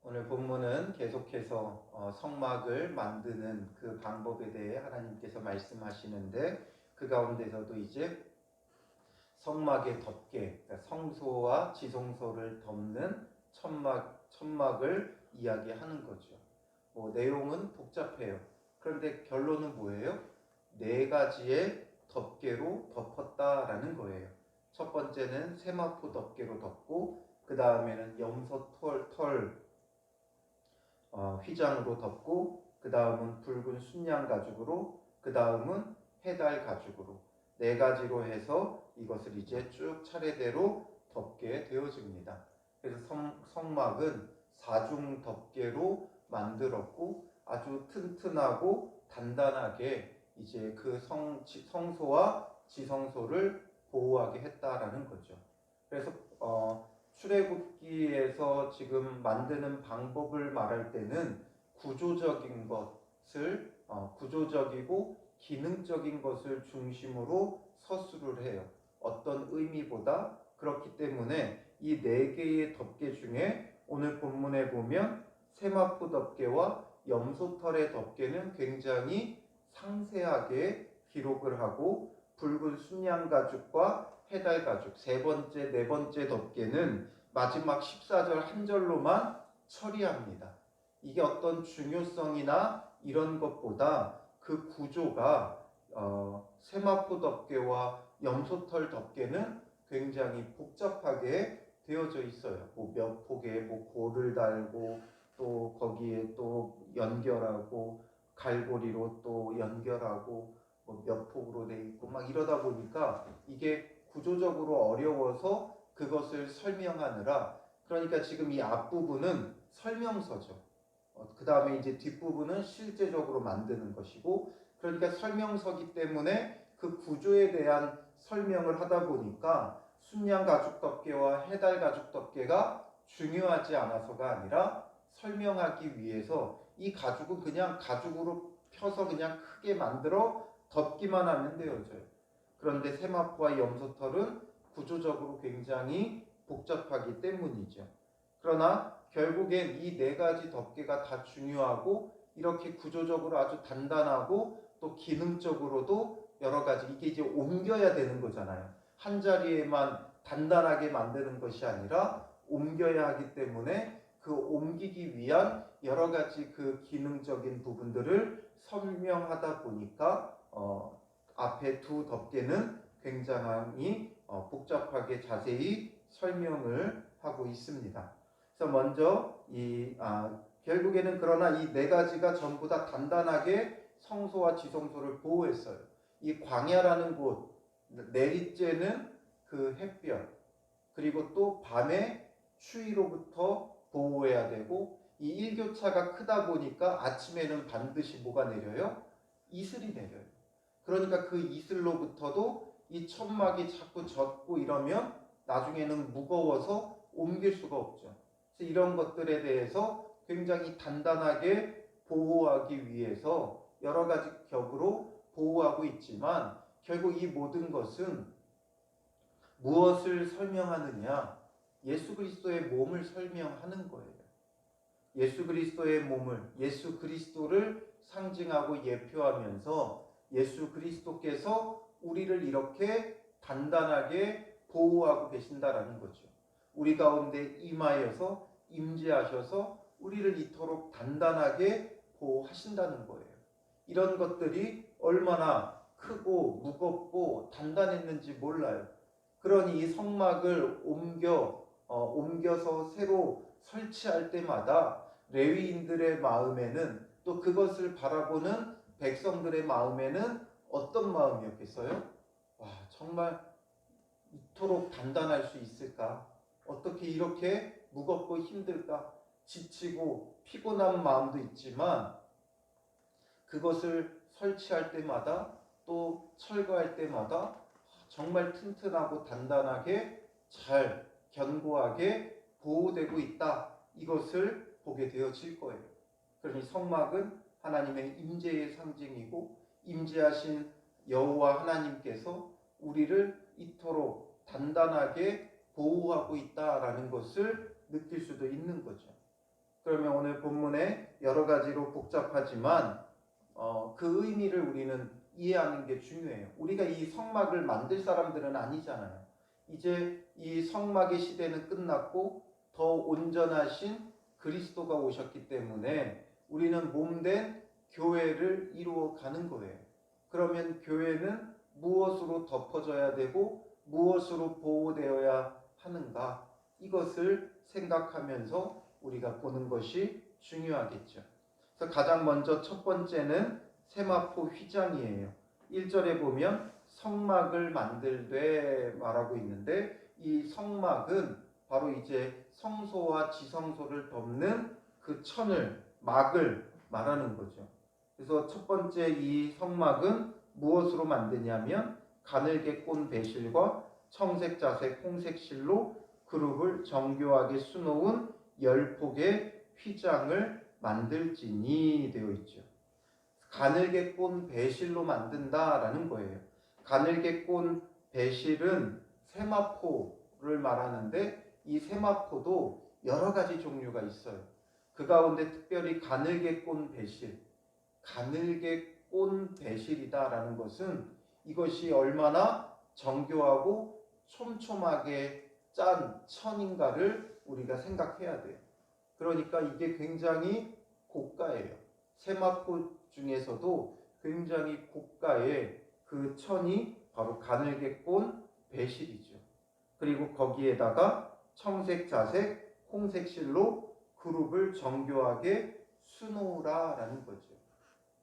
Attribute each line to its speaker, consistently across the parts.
Speaker 1: 오늘 본문은 계속해서 성막을 만드는 그 방법에 대해 하나님께서 말씀하시는데, 그 가운데서도 이제 성막의 덮개, 그러니까 성소와 지성소를 덮는 천막을 이야기하는 거죠. 내용은 복잡해요. 그런데 결론은 뭐예요? 네 가지의 덮개로 덮었다라는 거예요. 첫 번째는 세마포 덮개로 덮고, 그 다음에는 염소 털 휘장으로 덮고, 그 다음은 붉은 순양 가죽으로, 그 다음은 해달 가죽으로, 네 가지로 해서 이것을 이제 쭉 차례대로 덮게 되어집니다. 그래서 성막은 사중 덮개로 만들었고, 아주 튼튼하고 단단하게 이제 그 성소와 지성소를 보호하게 했다라는 거죠. 그래서 출애굽기에서 지금 만드는 방법을 말할 때는 구조적인 것을 구조적이고 기능적인 것을 중심으로 서술을 해요. 어떤 의미보다. 그렇기 때문에 이 네 개의 덮개 중에 오늘 본문에 보면 세마포 덮개와 염소털의 덮개는 굉장히 상세하게 기록을 하고, 붉은 순양 가죽과 해달 가죽, 세 번째, 네 번째 덮개는 마지막 14절 한 절로만 처리합니다. 이게 어떤 중요성이나 이런 것보다 그 구조가 세마포 덮개와 염소털 덮개는 굉장히 복잡하게 되어져 있어요. 몇 폭에 고를 달고, 또 거기에 또 연결하고, 갈고리로 또 연결하고, 몇 폭으로 돼 있고 막 이러다 보니까 이게 구조적으로 어려워서 그것을 설명하느라, 그러니까 지금 이 앞부분은 설명서죠. 그 다음에 이제 뒷부분은 실제적으로 만드는 것이고, 그러니까 설명서기 때문에 그 구조에 대한 설명을 하다 보니까 순양 가죽 덮개와 해달 가죽 덮개가 중요하지 않아서가 아니라, 설명하기 위해서 이 가죽은 그냥 가죽으로 펴서 그냥 크게 만들어 덮기만 하면 되어져요. 그런데 세마포와 염소털은 구조적으로 굉장히 복잡하기 때문이죠. 그러나 결국엔 이 네 가지 덮개가 다 중요하고, 이렇게 구조적으로 아주 단단하고 또 기능적으로도 여러 가지, 이게 이제 옮겨야 되는 거잖아요. 한 자리에만 단단하게 만드는 것이 아니라 옮겨야 하기 때문에 그 옮기기 위한 여러 가지 그 기능적인 부분들을 설명하다 보니까 앞에 두 덮개는 굉장히 복잡하게 자세히 설명을 하고 있습니다. 그래서 먼저 결국에는 그러나 이 네 가지가 전부 다 단단하게 성소와 지성소를 보호했어요. 이 광야라는 곳, 내리쬐는 그 햇볕, 그리고 또 밤에 추위로부터 보호해야 되고, 이 일교차가 크다 보니까 아침에는 반드시 뭐가 내려요? 이슬이 내려요. 그러니까 그 이슬로부터도 이 천막이 자꾸 젖고 이러면 나중에는 무거워서 옮길 수가 없죠. 그래서 이런 것들에 대해서 굉장히 단단하게 보호하기 위해서 여러 가지 격으로 보호하고 있지만, 결국 이 모든 것은 무엇을 설명하느냐? 예수 그리스도의 몸을 설명하는 거예요. 예수 그리스도의 몸을, 예수 그리스도를 상징하고 예표하면서 예수 그리스도께서 우리를 이렇게 단단하게 보호하고 계신다라는 거죠. 우리 가운데 임하여서 임재하셔서 우리를 이토록 단단하게 보호하신다는 거예요. 이런 것들이 얼마나 크고 무겁고 단단했는지 몰라요. 그러니 이 성막을 옮겨서 새로 설치할 때마다 레위인들의 마음에는, 또 그것을 바라보는 백성들의 마음에는 어떤 마음이었겠어요? 와, 정말 이토록 단단할 수 있을까? 어떻게 이렇게 무겁고 힘들까? 지치고 피곤한 마음도 있지만, 그것을 설치할 때마다 또 철거할 때마다 정말 튼튼하고 단단하게 잘 견고하게 보호되고 있다, 이것을 보게 되어질 거예요. 그러니 성막은 하나님의 임재의 상징이고, 임재하신 여호와 하나님께서 우리를 이토록 단단하게 보호하고 있다라는 것을 느낄 수도 있는 거죠. 그러면 오늘 본문에 여러 가지로 복잡하지만 그 의미를 우리는 이해하는 게 중요해요. 우리가 이 성막을 만들 사람들은 아니잖아요. 이제 이 성막의 시대는 끝났고 더 온전하신 그리스도가 오셨기 때문에 우리는 몸된 교회를 이루어 가는 거예요. 그러면 교회는 무엇으로 덮어져야 되고 무엇으로 보호되어야 하는가? 이것을 생각하면서 우리가 보는 것이 중요하겠죠. 그래서 가장 먼저 첫 번째는 세마포 휘장이에요. 1절에 보면 성막을 만들되 말하고 있는데 이 성막은 바로 이제 성소와 지성소를 덮는 그 천을, 막을 말하는 거죠. 그래서 첫 번째 이 성막은 무엇으로 만드냐면 가늘게 꼰 배실과 청색, 자색, 홍색 실로 그룹을 정교하게 수놓은 10폭의 휘장을 만들지니 되어 있죠. 가늘게 꼰 배실로 만든다라는 거예요. 가늘게 꼰 배실은 세마포를 말하는데 이 세마포도 여러 가지 종류가 있어요. 그 가운데 특별히 가늘게 꼰 배실, 가늘게 꼰 배실이다라는 것은 이것이 얼마나 정교하고 촘촘하게 짠 천인가를 우리가 생각해야 돼요. 그러니까 이게 굉장히 고가예요. 세마포 중에서도 굉장히 고가의 그 천이 바로 가늘게 꼰 배실이죠. 그리고 거기에다가 청색, 자색, 홍색 실로 그룹을 정교하게 수놓으라라는 거죠.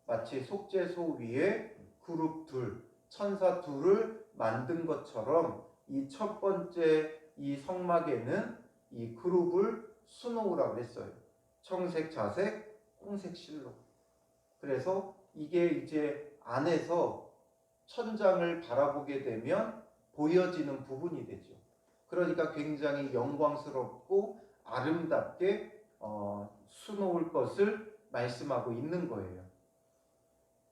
Speaker 1: 마치 속죄소 위에 그룹 둘, 천사 둘을 만든 것처럼 이 첫 번째 이 성막에는 이 그룹을 수놓으라고 했어요. 청색, 자색, 홍색 실로. 그래서 이게 이제 안에서 천장을 바라보게 되면 보여지는 부분이 되죠. 그러니까 굉장히 영광스럽고 아름답게 수놓을 것을 말씀하고 있는 거예요.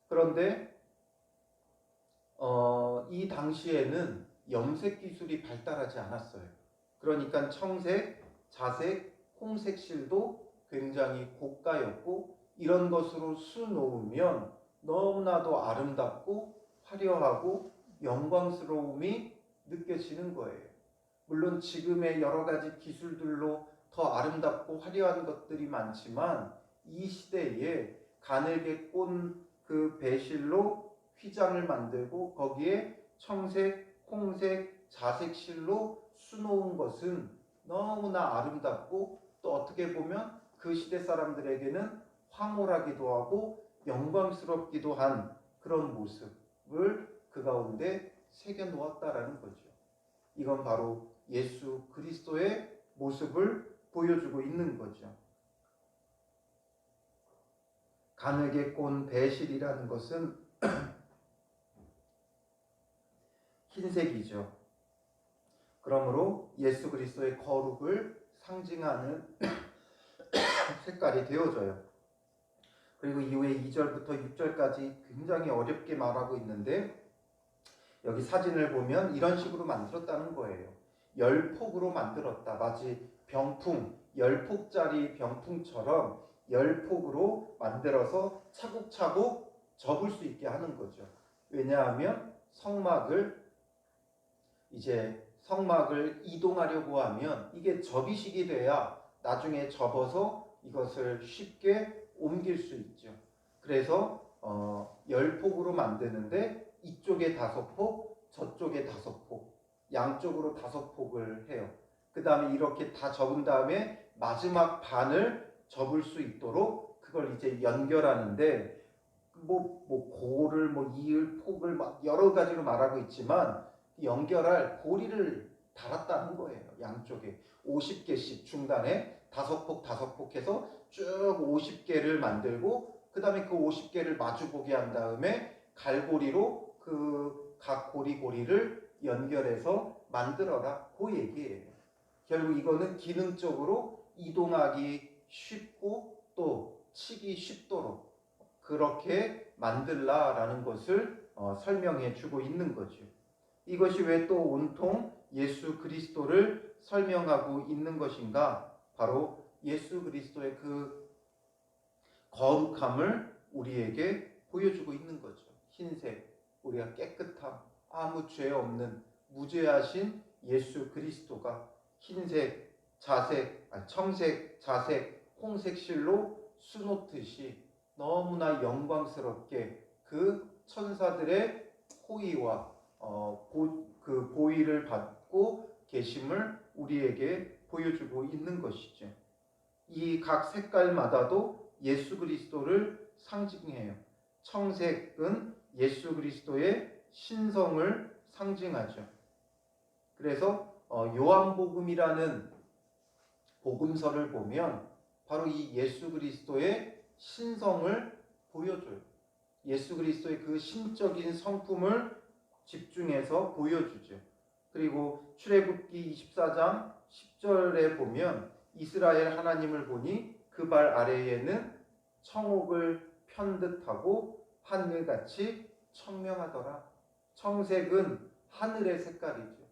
Speaker 1: 그런데 이 당시에는 염색 기술이 발달하지 않았어요. 그러니까 청색, 자색, 홍색 실도 굉장히 고가였고 이런 것으로 수놓으면 너무나도 아름답고 화려하고 영광스러움이 느껴지는 거예요. 물론 지금의 여러 가지 기술들로 더 아름답고 화려한 것들이 많지만 이 시대에 가늘게 꼰 그 배실로 휘장을 만들고 거기에 청색, 홍색, 자색 실로 수놓은 것은 너무나 아름답고 또 어떻게 보면 그 시대 사람들에게는 황홀하기도 하고 영광스럽기도 한 그런 모습을 그 가운데 새겨 놓았다라는 거죠. 이건 바로 예수 그리스도의 모습을 보여주고 있는 거죠. 가늘게 꼰 배실이라는 것은 흰색이죠. 그러므로 예수 그리스도의 거룩을 상징하는 색깔이 되어져요. 그리고 이후에 2절부터 6절까지 굉장히 어렵게 말하고 있는데 여기 사진을 보면 이런 식으로 만들었다는 거예요. 10폭으로 만들었다. 마치 병풍, 10폭짜리 병풍처럼 10폭으로 만들어서 차곡차곡 접을 수 있게 하는 거죠. 왜냐하면 성막을 이동하려고 하면 이게 접이식이 돼야 나중에 접어서 이것을 쉽게 옮길 수 있죠. 그래서 10폭으로 만드는데 이쪽에 5폭, 저쪽에 5폭, 양쪽으로 5폭을 해요. 그 다음에 이렇게 다 접은 다음에 마지막 반을 접을 수 있도록 그걸 이제 연결하는데 고를 이을 폭을 막 여러 가지로 말하고 있지만 연결할 고리를 달았다는 거예요. 양쪽에 50개씩 중간에 5폭 5폭 해서 쭉 50개를 만들고 그 다음에 그 50개를 마주보게 한 다음에 갈고리로 그 각 고리를 연결해서 만들어라. 그 얘기예요. 결국 이거는 기능적으로 이동하기 쉽고 또 치기 쉽도록 그렇게 만들라라는 것을 설명해 주고 있는 거죠. 이것이 왜 또 온통 예수 그리스도를 설명하고 있는 것인가? 바로 예수 그리스도의 그 거룩함을 우리에게 보여주고 있는 거죠. 흰색, 우리가 깨끗함, 아무 죄 없는 무죄하신 예수 그리스도가 흰색, 자색, 청색, 자색, 홍색 실로 수놓듯이 너무나 영광스럽게 그 천사들의 호의와 그 보위를 받고 계심을 우리에게 보여주고 있는 것이죠. 이 각 색깔마다도 예수 그리스도를 상징해요. 청색은 예수 그리스도의 신성을 상징하죠. 그래서 요한복음이라는 복음서를 보면 바로 이 예수 그리스도의 신성을 보여줘요. 예수 그리스도의 그 신적인 성품을 집중해서 보여주죠. 그리고 출애굽기 24장 10절에 보면 이스라엘 하나님을 보니 그 발 아래에는 청옥을 편듯하고 하늘같이 청명하더라. 청색은 하늘의 색깔이죠.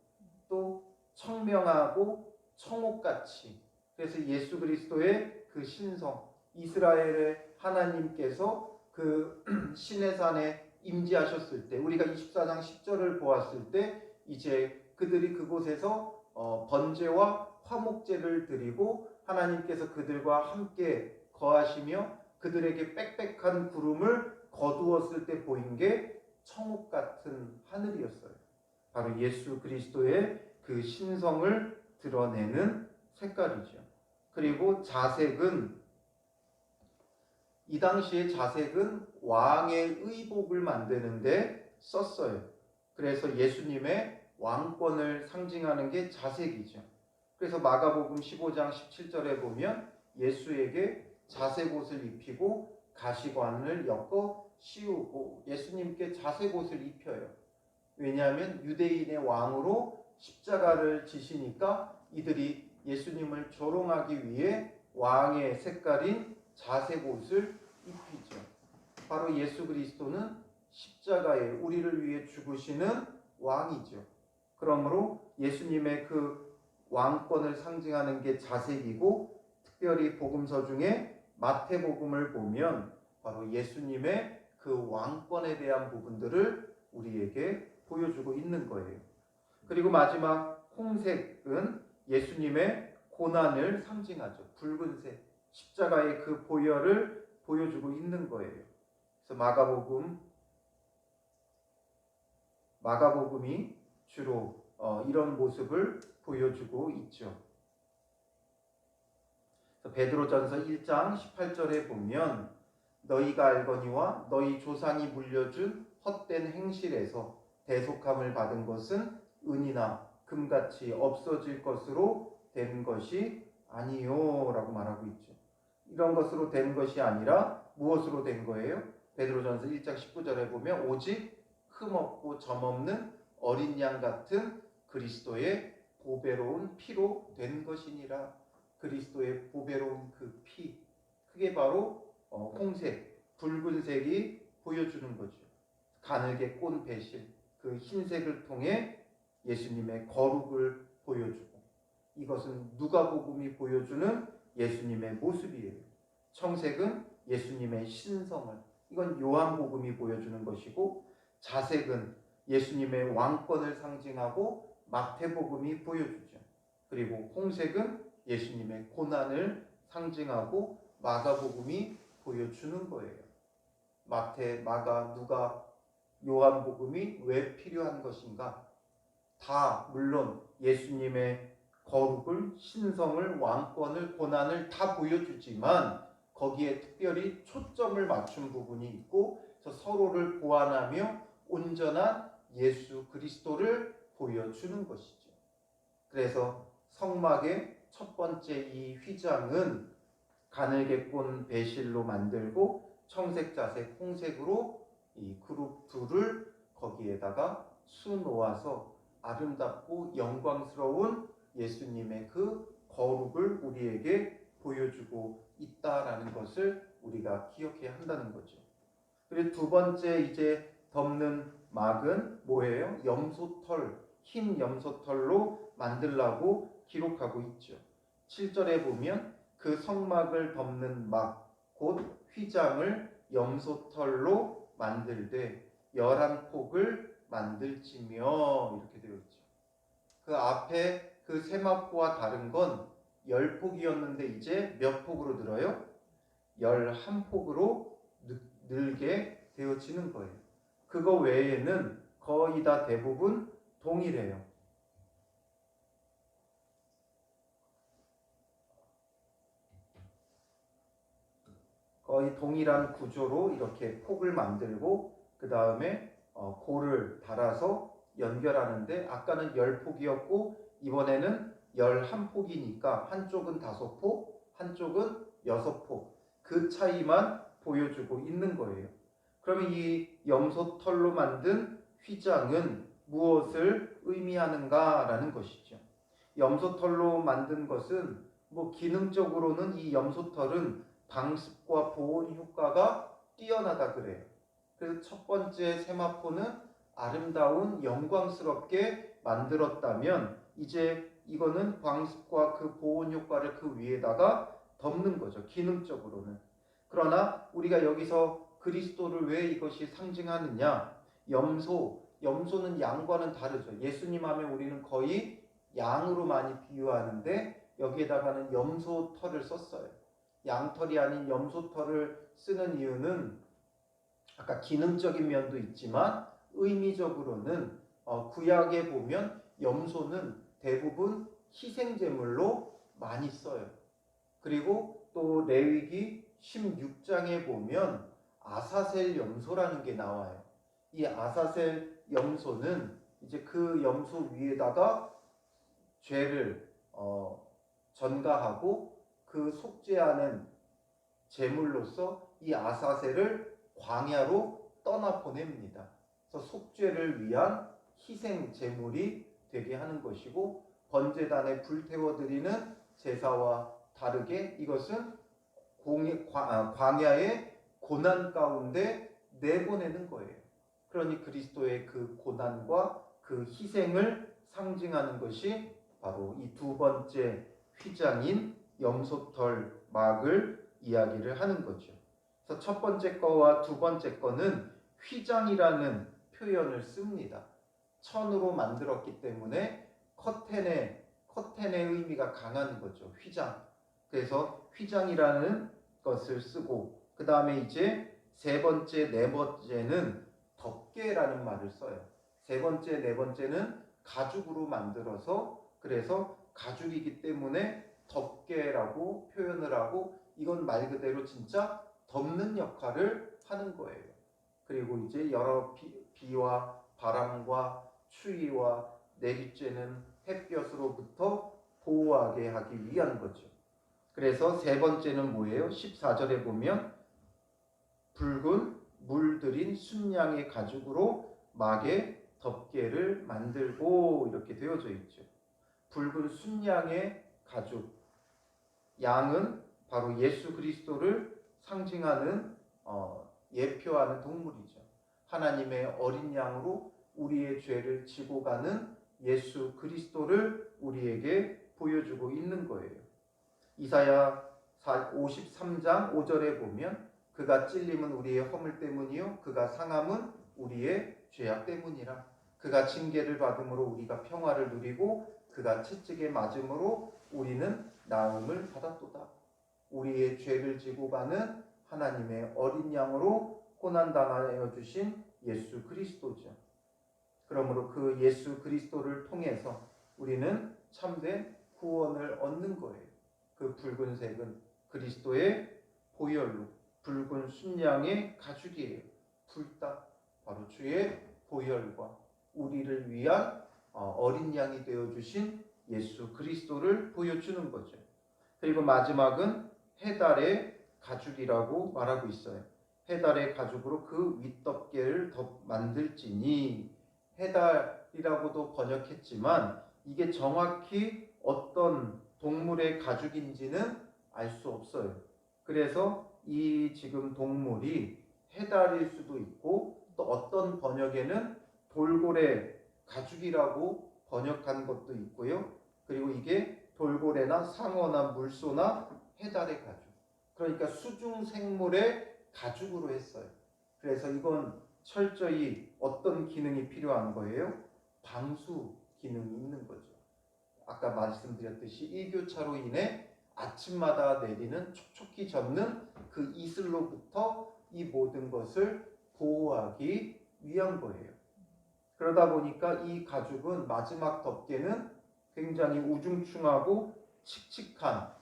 Speaker 1: 또 청명하고 청옥같이. 그래서 예수 그리스도의 그 신성, 이스라엘의 하나님께서 그 시내산에 임재하셨을 때, 우리가 24장 10절을 보았을 때 이제 그들이 그곳에서 번제와 화목제를 드리고 하나님께서 그들과 함께 거하시며 그들에게 빽빽한 구름을 거두었을 때 보인 게 청옥 같은 하늘이었어요. 바로 예수 그리스도의 그 신성을 드러내는 색깔이죠. 그리고 자색은, 이 당시에 자색은 왕의 의복을 만드는데 썼어요. 그래서 예수님의 왕권을 상징하는 게 자색이죠. 그래서 마가복음 15장 17절에 보면 예수에게 자색 옷을 입히고 가시관을 엮어 씌우고 예수님께 자색 옷을 입혀요. 왜냐하면 유대인의 왕으로 십자가를 지시니까 이들이 예수님을 조롱하기 위해 왕의 색깔인 자색 옷을 입히죠. 바로 예수 그리스도는 십자가에 우리를 위해 죽으시는 왕이죠. 그러므로 예수님의 그 왕권을 상징하는 게 자색이고, 특별히 복음서 중에 마태복음을 보면 바로 예수님의 그 왕권에 대한 부분들을 우리에게 보여주고 있는 거예요. 그리고 마지막 홍색은 예수님의 고난을 상징하죠. 붉은색, 십자가의 그 보혈을 보여주고 있는 거예요. 그래서 마가복음이 주로 이런 모습을 보여주고 있죠. 베드로전서 1장 18절에 보면 너희가 알거니와 너희 조상이 물려준 헛된 행실에서 대속함을 받은 것은 은이나 금같이 없어질 것으로 된 것이 아니요 라고 말하고 있죠. 이런 것으로 된 것이 아니라 무엇으로 된 거예요? 베드로전서 1장 19절에 보면 오직 흠없고 점없는 어린 양 같은 그리스도의 보배로운 피로 된 것이니라. 그리스도의 보배로운 그 피, 그게 바로 홍색, 붉은색이 보여주는 거죠. 가늘게 꼰 배실, 그 흰색을 통해 예수님의 거룩을 보여주고, 이것은 누가복음이 보여주는 예수님의 모습이에요. 청색은 예수님의 신성을, 이건 요한복음이 보여주는 것이고, 자색은 예수님의 왕권을 상징하고 마태복음이 보여주죠. 그리고 홍색은 예수님의 고난을 상징하고 마가복음이 보여주는 거예요. 마태, 마가, 누가, 요한복음이 왜 필요한 것인가? 다 물론 예수님의 거룩을, 신성을, 왕권을, 고난을 다 보여주지만 거기에 특별히 초점을 맞춘 부분이 있고 서로를 보완하며 온전한 예수 그리스도를 보여주는 것이죠. 그래서 성막의 첫 번째 이 휘장은 가늘게 꼰 배실로 만들고 청색, 자색, 홍색으로 이 그룹 둘을 거기에다가 수놓아서 아름답고 영광스러운 예수님의 그 거룩을 우리에게 보여주고 있다라는 것을 우리가 기억해야 한다는 거죠. 그리고 두 번째 이제 덮는 막은 뭐예요? 염소털, 흰 염소털로 만들라고 기록하고 있죠. 7절에 보면 그 성막을 덮는 막, 곧 휘장을 염소털로 만들되 11폭을 만들지며 이렇게 되어 있죠. 그 앞에 그 세마포와 다른 건 10폭이었는데 이제 몇 폭으로 늘어요? 11폭으로 늘게 되어지는 거예요. 그거 외에는 거의 다 대부분 동일해요. 거의 동일한 구조로 이렇게 폭을 만들고 그 다음에 고를 달아서 연결하는데 아까는 10폭이었고 이번에는 11폭이니까 한쪽은 5폭, 한쪽은 6폭. 그 차이만 보여주고 있는 거예요. 그러면 이 염소털로 만든 휘장은 무엇을 의미하는가라는 것이죠. 염소털로 만든 것은 기능적으로는 이 염소털은 방습과 보온 효과가 뛰어나다 그래요. 그래서 첫 번째 세마포는 아름다운 영광스럽게 만들었다면 이제 이거는 방습과 그 보온 효과를 그 위에다가 덮는 거죠. 기능적으로는. 그러나 우리가 여기서 그리스도를 왜 이것이 상징하느냐? 염소는 양과는 다르죠. 예수님 하면 우리는 거의 양으로 많이 비유하는데 여기에다가는 염소 털을 썼어요. 양털이 아닌 염소 털을 쓰는 이유는 아까 기능적인 면도 있지만 의미적으로는 구약에 보면 염소는 대부분 희생제물로 많이 써요. 그리고 또 레위기 16장에 보면 아사셀 염소라는 게 나와요. 이 아사셀 염소는 이제 그 염소 위에다가 죄를 전가하고 그 속죄하는 제물로서 이 아사셀을 광야로 떠나 보냅니다. 그래서 속죄를 위한 희생 제물이 되게 하는 것이고 번제단에 불태워드리는 제사와 다르게 이것은 광야의 고난 가운데 내보내는 거예요. 그러니 그리스도의 그 고난과 그 희생을 상징하는 것이 바로 이 두 번째 휘장인 염소털 막을 이야기를 하는 거죠. 그래서 첫 번째 거와 두 번째 거는 휘장이라는 표현을 씁니다. 천으로 만들었기 때문에 커튼의 의미가 강한 거죠. 휘장. 그래서 휘장이라는 것을 쓰고 그 다음에 이제 세 번째, 네 번째는 덮개라는 말을 써요. 세 번째, 네 번째는 가죽으로 만들어서 그래서 가죽이기 때문에 덮개라고 표현을 하고 이건 말 그대로 진짜 덮는 역할을 하는 거예요. 그리고 이제 여러 비와 바람과 추위와 내리쬐는 햇볕으로부터 보호하게 하기 위한 거죠. 그래서 세 번째는 뭐예요? 14절에 보면 붉은 물들인 순양의 가죽으로 막의 덮개를 만들고 이렇게 되어져 있죠. 붉은 순양의 가죽. 양은 바로 예수 그리스도를 상징하는 예표하는 동물이죠. 하나님의 어린 양으로 우리의 죄를 지고 가는 예수 그리스도를 우리에게 보여주고 있는 거예요. 이사야 53장 5절에 보면 그가 찔림은 우리의 허물 때문이요 그가 상함은 우리의 죄악 때문이라. 그가 징계를 받음으로 우리가 평화를 누리고 그가 채찍에 맞음으로 우리는 나음을 받았도다. 우리의 죄를 지고 가는 하나님의 어린 양으로 고난당하여 주신 예수 그리스도죠. 그러므로 그 예수 그리스도를 통해서 우리는 참된 구원을 얻는 거예요. 그 붉은색은 그리스도의 보혈로 붉은 순양의 가죽이에요. 불딱 바로 주의 보혈과 우리를 위한 어린 양이 되어주신 예수 그리스도를 보여주는 거죠. 그리고 마지막은 해달의 가죽이라고 말하고 있어요. 해달의 가죽으로 그 윗덮개를 만들지니. 해달이라고도 번역했지만 이게 정확히 어떤 동물의 가죽인지는 알 수 없어요. 그래서 이 지금 동물이 해달일 수도 있고 또 어떤 번역에는 돌고래 가죽이라고 번역한 것도 있고요. 그리고 이게 돌고래나 상어나 물소나 해달의 가죽. 그러니까 수중 생물의 가죽으로 했어요. 그래서 이건 철저히 어떤 기능이 필요한 거예요? 방수 기능이 있는 거죠. 아까 말씀드렸듯이 일교차로 인해 아침마다 내리는 촉촉히 젖는 그 이슬로부터 이 모든 것을 보호하기 위한 거예요. 그러다 보니까 이 가죽은 마지막 덮개는 굉장히 우중충하고 칙칙한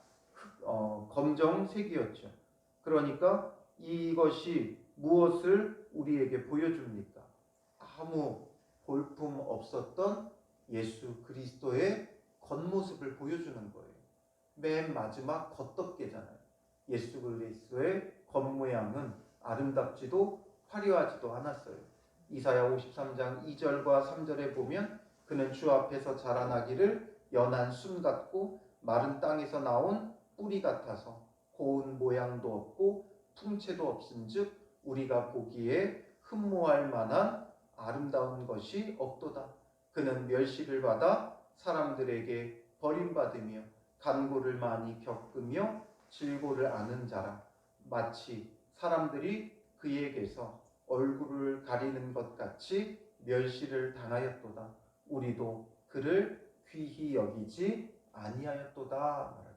Speaker 1: 검정색이었죠. 그러니까 이것이 무엇을 우리에게 보여줍니까? 아무 볼품 없었던 예수 그리스도의 겉모습을 보여주는 거예요. 맨 마지막 겉덮개잖아요. 예수 그리스도의 겉모양은 아름답지도 화려하지도 않았어요. 이사야 53장 2절과 3절에 보면 그는 주 앞에서 자라나기를 연한 순 같고 마른 땅에서 나온 뿌리 같아서 고운 모양도 없고 풍채도 없은즉 우리가 보기에 흠모할 만한 아름다운 것이 없도다. 그는 멸시를 받아 사람들에게 버림받으며 간고를 많이 겪으며 질고를 아는 자라. 마치 사람들이 그에게서 얼굴을 가리는 것 같이 멸시를 당하였도다. 우리도 그를 귀히 여기지 아니하였도다 말하죠.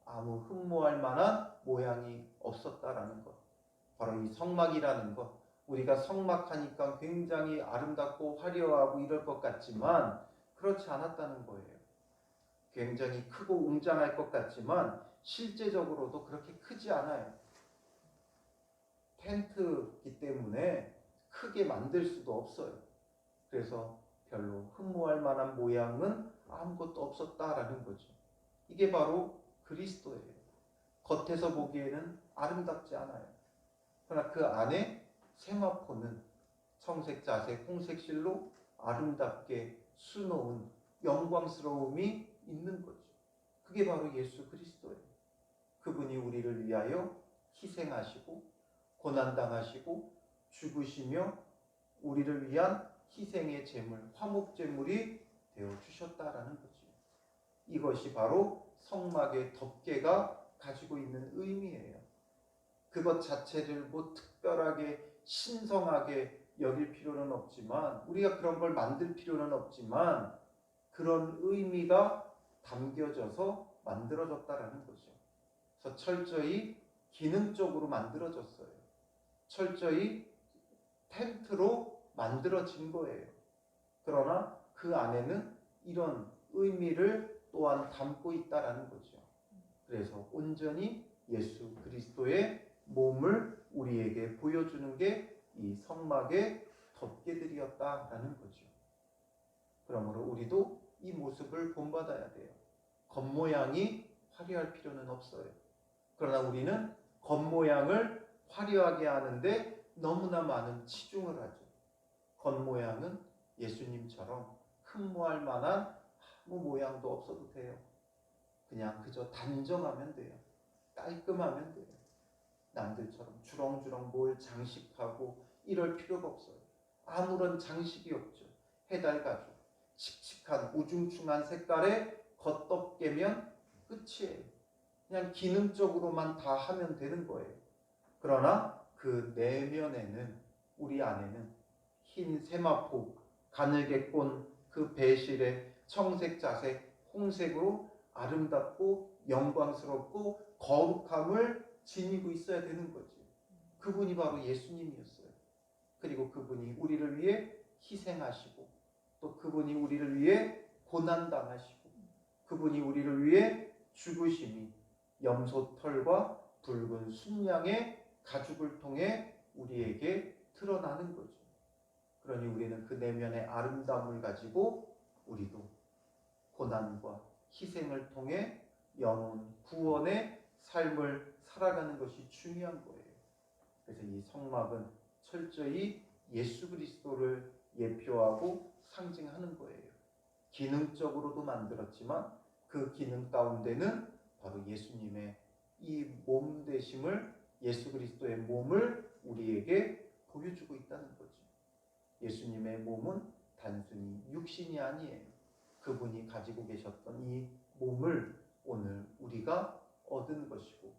Speaker 1: 아무 흠모할 만한 모양이 없었다라는 것. 바로 이 성막이라는 것. 우리가 성막하니까 굉장히 아름답고 화려하고 이럴 것 같지만 그렇지 않았다는 거예요. 굉장히 크고 웅장할 것 같지만 실제적으로도 그렇게 크지 않아요. 텐트이기 때문에 크게 만들 수도 없어요. 그래서 별로 흠모할 만한 모양은 아무것도 없었다라는 거죠. 이게 바로 그리스도예요. 겉에서 보기에는 아름답지 않아요. 그러나 그 안에 세마포는 청색, 자색, 홍색 실로 아름답게 수놓은 영광스러움이 있는 거죠. 그게 바로 예수 그리스도예요. 그분이 우리를 위하여 희생하시고 고난당하시고 죽으시며 우리를 위한 희생의 제물, 화목제물이 되어주셨다라는 거죠. 이것이 바로 성막의 덮개가 가지고 있는 의미예요. 그것 자체를 뭐 특별하게 신성하게 여길 필요는 없지만 우리가 그런 걸 만들 필요는 없지만 그런 의미가 담겨져서 만들어졌다라는 거죠. 그래서 철저히 기능적으로 만들어졌어요. 철저히 텐트로 만들어진 거예요. 그러나 그 안에는 이런 의미를 또한 담고 있다라는 거죠. 그래서 온전히 예수 그리스도의 몸을 우리에게 보여주는 게 이 성막의 덮개들이었다라는 거죠. 그러므로 우리도 이 모습을 본받아야 돼요. 겉모양이 화려할 필요는 없어요. 그러나 우리는 겉모양을 화려하게 하는데 너무나 많은 치중을 하죠. 겉모양은 예수님처럼 흠모할 만한 아무 모양도 없어도 돼요. 그냥 그저 단정하면 돼요. 깔끔하면 돼요. 남들처럼 주렁주렁 뭘 장식하고 이럴 필요가 없어요. 아무런 장식이 없죠. 해달가죽, 칙칙한 우중충한 색깔의 겉덮개면 끝이에요. 그냥 기능적으로만 다 하면 되는 거예요. 그러나 그 내면에는 우리 안에는 흰 세마포, 가늘게 꼰 그 배실의 청색, 자색, 홍색으로 아름답고 영광스럽고 거룩함을 지니고 있어야 되는 거지. 그분이 바로 예수님이었어요. 그리고 그분이 우리를 위해 희생하시고 또 그분이 우리를 위해 고난당하시고 그분이 우리를 위해 죽으심이 염소 털과 붉은 순양의 가죽을 통해 우리에게 드러나는 거죠. 그러니 우리는 그 내면의 아름다움을 가지고 우리도 고난과 희생을 통해 영혼 구원의 삶을 살아가는 것이 중요한 거예요. 그래서 이 성막은 철저히 예수 그리스도를 예표하고 상징하는 거예요. 기능적으로도 만들었지만 그 기능 가운데는 바로 예수님의 이 몸 되심을, 예수 그리스도의 몸을 우리에게 보여주고 있다는 거죠. 예수님의 몸은 단순히 육신이 아니에요. 그분이 가지고 계셨던 이 몸을 오늘 우리가 얻은 것이고,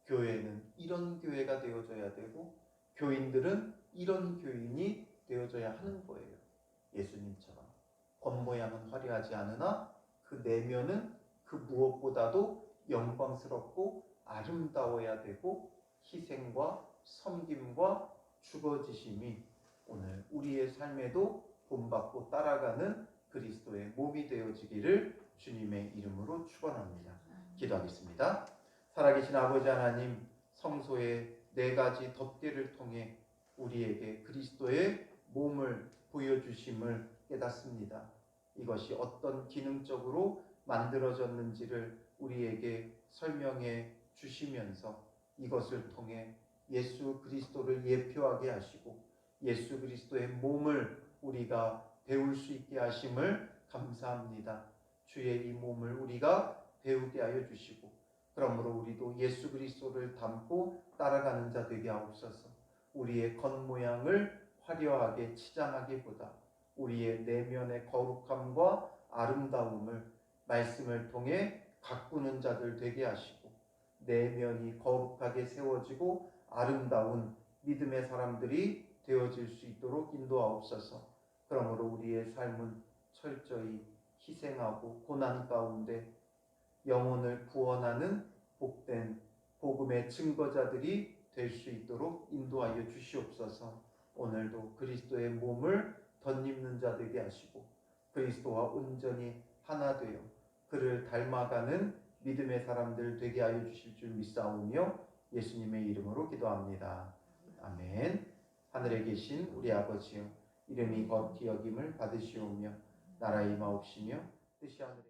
Speaker 1: 교회는 이런 교회가 되어져야 되고, 교인들은 이런 교인이 되어져야 하는 거예요. 예수님처럼 겉모양은 화려하지 않으나 그 내면은 그 무엇보다도 영광스럽고 아름다워야 되고, 희생과 섬김과 죽어지심이 오늘 우리의 삶에도 본받고 따라가는 그리스도의 몸이 되어지기를 주님의 이름으로 축원합니다. 기도하겠습니다. 살아계신 아버지 하나님, 성소의 4가지 덮개를 통해 우리에게 그리스도의 몸을 보여주심을 깨닫습니다. 이것이 어떤 기능적으로 만들어졌는지를 우리에게 설명해 주시면서 이것을 통해 예수 그리스도를 예표하게 하시고 예수 그리스도의 몸을 우리가 배울 수 있게 하심을 감사합니다. 주의 이 몸을 우리가 배우게 하여 주시고, 그러므로 우리도 예수 그리스도를 닮고 따라가는 자 되게 하옵소서. 우리의 겉모양을 화려하게 치장하기보다 우리의 내면의 거룩함과 아름다움을 말씀을 통해 가꾸는 자들 되게 하시고, 내면이 거룩하게 세워지고 아름다운 믿음의 사람들이 되어질 수 있도록 인도하옵소서. 그러므로 우리의 삶은 철저히 희생하고 고난 가운데 영혼을 구원하는 복된 복음의 증거자들이 될 수 있도록 인도하여 주시옵소서. 오늘도 그리스도의 몸을 덧입는 자 되게 하시고 그리스도와 온전히 하나 되어 그를 닮아가는 믿음의 사람들 되게 하여 주실 줄 믿사오며 예수님의 이름으로 기도합니다. 아멘. 하늘에 계신 우리 아버지여, 이름이 거룩히 여김을 받으시오며 나라의 임하옵시며 뜻이 하늘에